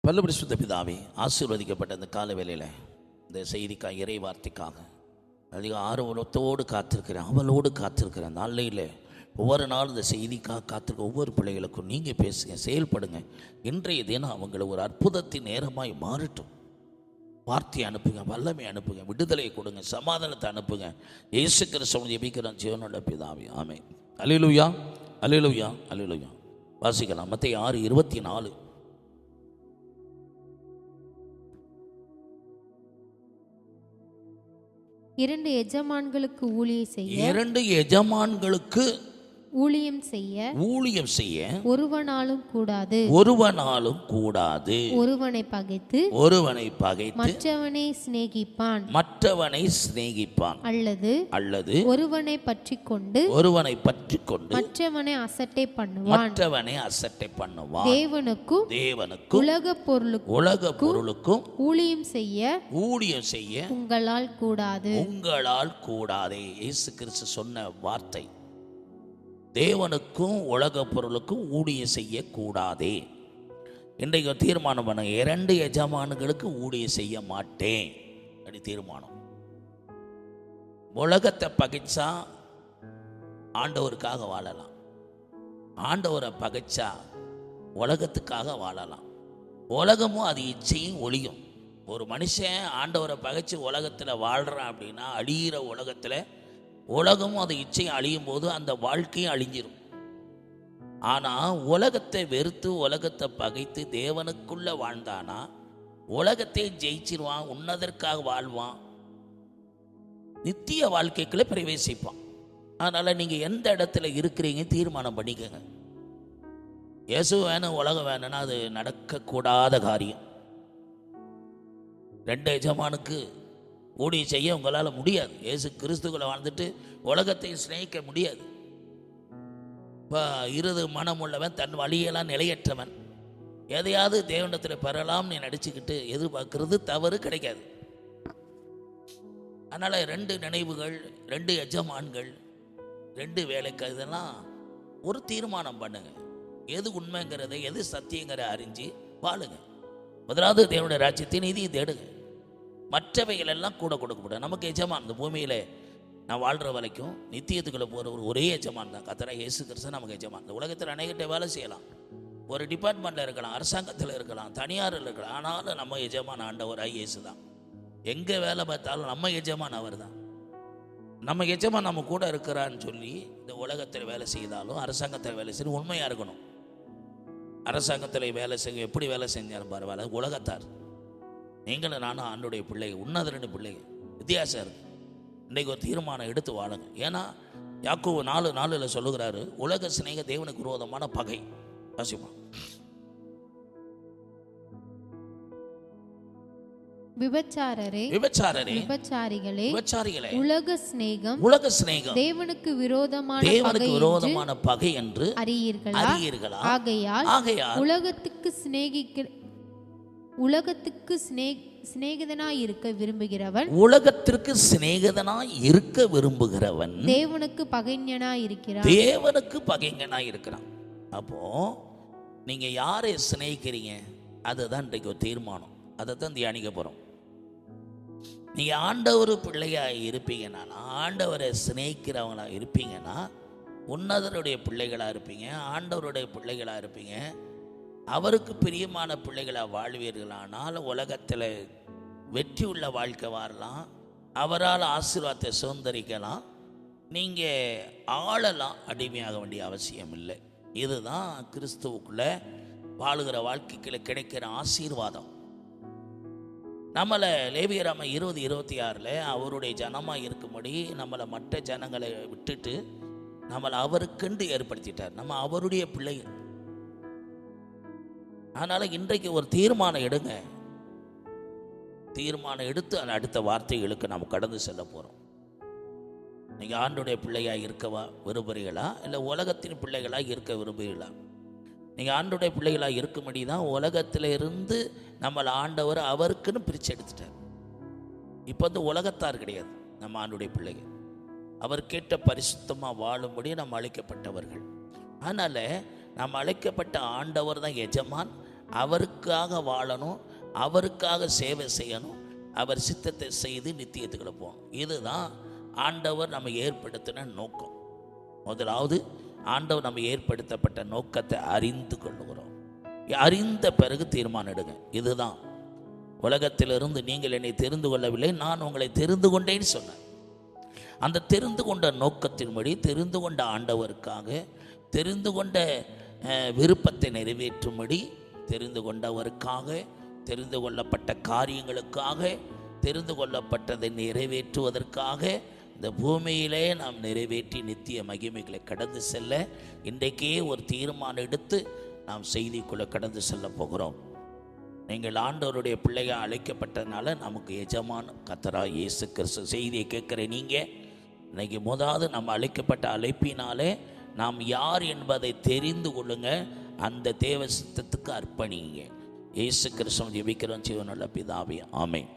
பரிசுத்த பிதாவே, ஆசீர்வதிக்கப்பட்ட இந்த கால வேளையில் இந்த செய்திக்காக, இறை வார்த்தைக்காக அதிக ஆர்வத்தோடு காத்திருக்கிறேன், அவளோடு காத்திருக்கிறேன். நாளையில் ஒவ்வொரு நாள் இந்த செய்திக்காக காத்திருக்க ஒவ்வொரு பிள்ளைகளுக்கும் நீங்கள் பேசுங்க, செயல்படுங்க. இன்றைய தினம் அவங்களை ஒரு அற்புதத்தின் நேரமாய் மாறட்டும். வார்த்தையை அனுப்புங்க, வல்லமை அனுப்புங்க, விடுதலையை கொடுங்க, சமாதானத்தை அனுப்புங்க. இயேசு கிறிஸ்துவின் ஜெபிக்கிறோம் ஜீவனோட பிதாவே, ஆமென். அல்லேலூயா, அல்லேலூயா, அல்லேலூயா. வாசிக்கலாம். மத்தேயு 6:24. இரண்டு எஜமான்களுக்கு ஊழியம் செய்ய ஒருவனாலும் கூடாது. ஒருவனை பகைத்து மற்றவனை சிநேகிப்பான். அல்லது ஒருவனை பற்றிக் கொண்டு மற்றவனை அசட்டை பண்ணுவான். தேவனுக்கும் உலகப் பொருளுக்கும் ஊழியம் செய்ய உங்களால் கூடாதே. இயேசு கிறிஸ்து சொன்ன வார்த்தை, தேவனுக்கும் உலக பொருளுக்கும் ஊழியம் செய்யக்கூடாதே. இன்றைக்கு தீர்மானம் பண்ண, 2 எஜமான்களுக்கு ஊழியம் செய்ய மாட்டேன் அப்படி தீர்மானம். உலகத்தை பகைச்சா ஆண்டவருக்காக வாழலாம், ஆண்டவரை பகைச்சா உலகத்துக்காக வாழலாம். உலகமும் அது இச்சையும் ஒழியும். ஒரு மனுஷன் ஆண்டவரை பகைச்சு உலகத்தில் வாழ்கிறான் அப்படின்னா, அழிகிற உலகத்தில் உலகமும் அது இச்சையும் அழியும் போது அந்த வாழ்க்கையும் அழிஞ்சிடும். ஆனால் உலகத்தை வெறுத்து உலகத்தை பகைத்து தேவனுக்குள்ளே வாழ்ந்தானா உலகத்தை ஜெயிச்சிருவான், உன்னதற்காக வாழ்வான், நித்திய வாழ்க்கைக்குள்ளே பிரவேசிப்பான். அதனால் நீங்கள் எந்த இடத்துல இருக்கிறீங்க தீர்மானம் பண்ணிக்கங்க. இயேசு வேணும், உலகம் வேணும்னா அது நடக்கக்கூடாத காரியம். 2 எஜமானுக்கு ஊழியம் செய்ய உங்களால் முடியாது. இயேசு கிறிஸ்துக்குள்ள வாழ்ந்துட்டு உலகத்தை சிநேகிக்க முடியாது. இப்போ இருது மனம் உள்ளவன், தன் வழியெல்லாம் நிலையற்றவன், எதையாவது தேவனிடத்தில் பெறலாம்னு நடிச்சுக்கிட்டு எதிர்பார்க்கறது தவறு, கிடைக்காது. அதனால் 2 நினைவுகள், 2 எஜமான்கள், 2 வேலைக்கு இதெல்லாம் ஒரு தீர்மானம் பண்ணுங்க. எது உண்மைங்கிறத, எது சத்தியங்கிற அறிஞ்சு வாழுங்க. முதலாவது தேவனுடைய ராஜ்யத்தை நீதியை தேடுங்க. மற்றவைகள் எல்லாம் கூட கொடுக்கப்படும். நமக்கு எஜமான் இந்த பூமியில் நான் வாழ்கிற வரைக்கும் நித்தியத்துக்குள்ளே போகிற ஒரே எஜமான் தான் கர்த்தராகிய இயேசு கிறிஸ்து நமக்கு எஜமான். இந்த உலகத்தில் அநேகத்தை வேலை செய்யலாம், ஒரு டிபார்ட்மெண்ட்டில் இருக்கலாம், அரசாங்கத்தில் இருக்கலாம், தனியாரில் இருக்கலாம். ஆனாலும் நம்ம எஜமான் ஆண்டவராகிய இயேசு தான். எங்கே வேலை பார்த்தாலும் நம்ம எஜமான் அவர் தான். நம்ம எஜமான் நம்ம கூட இருக்கிறான்னு சொல்லி இந்த உலகத்தில் வேலை செய்தாலும் அரசாங்கத்தில் வேலை செய்ய உண்மையாக இருக்கணும். அரசாங்கத்தில் வேலை செய்ய எப்படி வேலை செஞ்சாலும் பரவாயில்ல, உலகத்தார். நீங்களும் நானும் ஆண்டுடைய பிள்ளைகள், உன்னதரண்டு பிள்ளைகள், வித்தியாசம் இருக்கு. இன்றைக்கு ஒரு தீர்மானம் எடுத்து வாழுங்க. ஏன்னா யாக்கோபு 4:4 சொல்லுகிறாரு, உலக சிநேக தேவனுக்கு விரோதமான பகை. வாசிமா. விபச்சாரிகளே, உலக சிநேகம் தேவனுக்கு விரோதமான பகை என்று அறியீர்களா? ஆகையால் உலகத்துக்கு சிநேகிதனாய் இருக்க விரும்புகிறவன் தேவனுக்கு பகைஞனாய் இருக்கிறான். அப்போ நீங்க யாரை சிநேகிக்கிறீங்க அதுதான் இன்றைக்கு ஒரு தீர்மானம். அதை தான் தியானிக்க போறோம். நீங்க ஆண்டவர் பிள்ளையா இருப்பீங்கன்னா, ஆண்டவரை சிநேகிக்கிறவங்களா இருப்பீங்கன்னா, உன்னதருடைய பிள்ளைகளா இருப்பீங்க, ஆண்டவருடைய பிள்ளைகளா இருப்பீங்க, அவருக்கு பிரியமான பிள்ளைகளாக வாழ்வீர்களானால் உலகத்தில் வெற்றி உள்ள வாழ்க்கை வாழலாம், அவரால் ஆசீர்வாதத்தை சுதந்திரிக்கலாம், நீங்கள் ஆளலாம், அடிமையாக வேண்டிய அவசியம் இல்லை. இதுதான் கிறிஸ்துவுக்குள்ள வாழுகிற வாழ்க்கைக்குள்ள கிடைக்கிற ஆசீர்வாதம். நம்மளை லேவியராம 20:26 அவருடைய ஜனமாக இருக்கும்படி நம்மளை மற்ற ஜனங்களை விட்டுட்டு நம்மளை அவருக்கென்று ஏற்படுத்திட்டார். நம்ம அவருடைய பிள்ளைகள். அதனால் இன்றைக்கு ஒரு தீர்மானம் எடுங்க. தீர்மானம் எடுத்து அந்த அடுத்த வார்த்தைகளுக்கு நாம் கடந்து செல்ல போகிறோம். நீங்கள் ஆண்டுடைய பிள்ளையாக இருக்கவா விரும்புகிறீங்களா, இல்லை உலகத்தின் பிள்ளைகளாக இருக்க விரும்புகிறீங்களா? நீங்கள் ஆண்டுடைய பிள்ளைகளாக இருக்கும்படி தான் உலகத்தில் இருந்து நம்மளை ஆண்டவர் அவருக்குன்னு பிரித்து எடுத்துட்டார். இப்போ வந்து உலகத்தார் கிடையாது, நம்ம ஆண்டுடைய பிள்ளைகள். அவர் கேட்ட பரிசுத்தமாக வாழும்படி நம்ம அழைக்கப்பட்டவர்கள். அதனால் நாம் அழைக்கப்பட்ட ஆண்டவர் தான் எஜமான். அவருக்காக வாழணும், அவருக்காக சேவை செய்யணும், அவர் சித்தத்தை செய்து நித்தியத்துக்குள்ள போகணும். இதுதான் ஆண்டவர் நம்ம ஏற்படுத்தின நோக்கம். முதலாவது ஆண்டவர் நம்ம ஏற்படுத்தப்பட்ட நோக்கத்தை அறிந்து கொள்ளுகிறோம். அறிந்த பிறகு தீர்மானம் எடுங்க. இதுதான் உலகத்திலிருந்து நீங்கள் என்னை தெரிந்து கொள்ளவில்லை, நான் உங்களை தெரிந்து கொண்டேன்னு சொன்னேன். அந்த தெரிந்து கொண்ட நோக்கத்தின்படி, தெரிந்து கொண்ட ஆண்டவருக்காக, தெரிந்து கொண்ட விருப்பத்தை நிறைவேற்றும்படி, தெரிந்து கொண்டவருக்காக, தெரிந்து கொள்ளப்பட்ட காரியங்களுக்காக, தெரிந்து கொள்ளப்பட்டதை நிறைவேற்றுவதற்காக இந்த பூமியிலே நாம் நிறைவேற்றி நித்திய மகிமைகளை கடந்து செல்ல இன்றைக்கே ஒரு தீர்மானம் எடுத்து நாம் செய்திக்குள்ளே கடந்து செல்ல போகிறோம். நீங்கள் ஆண்டவருடைய பிள்ளையாக அழைக்கப்பட்டதுனால நமக்கு எஜமான கர்த்தராகிய இயேசு கிறிஸ்து. செய்தியை கேட்குற நீங்கள் இன்னைக்கு முதலாவது நம்ம அழைக்கப்பட்ட அழைப்பினாலே நாம் யார் என்பதை தெரிந்து கொள்ளுங்க. அந்த தேவ சித்தத்துக்கு அர்ப்பணிங்க. இயேசு கிறிஸ்து ஜெபிக்கிறோம் ஜீவனுள்ள பிதாவே, ஆமென்.